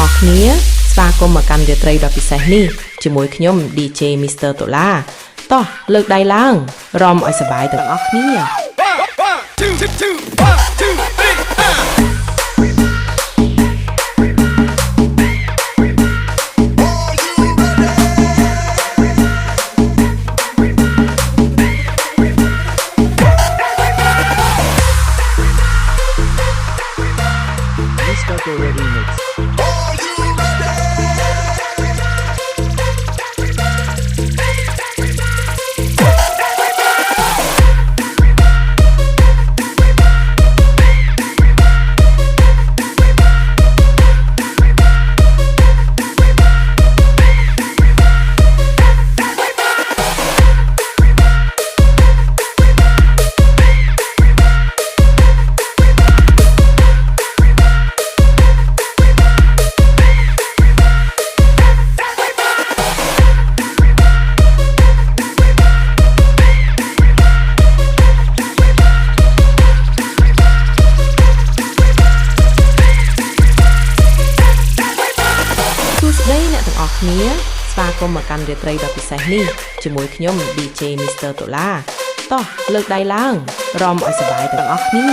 អស់គ្នាស្វាគមន៍មកកាន់រាត្រីដ៏ពិសេសនេះជាមួយខ្ញុំ DJ Mr. ដុល្លារតោះលើកដៃឡើងរំឲ្យសប្បាយទាំងអស់គ្នា ស្វាគមន៍មកកាន់រាត្រីដ៏ពិសេសនេះជាមួយខ្ញុំ DJ Mr. ដុល្លារតោះលើកដៃឡើងរំឲ្យសប្បាយទាំងអស់គ្នា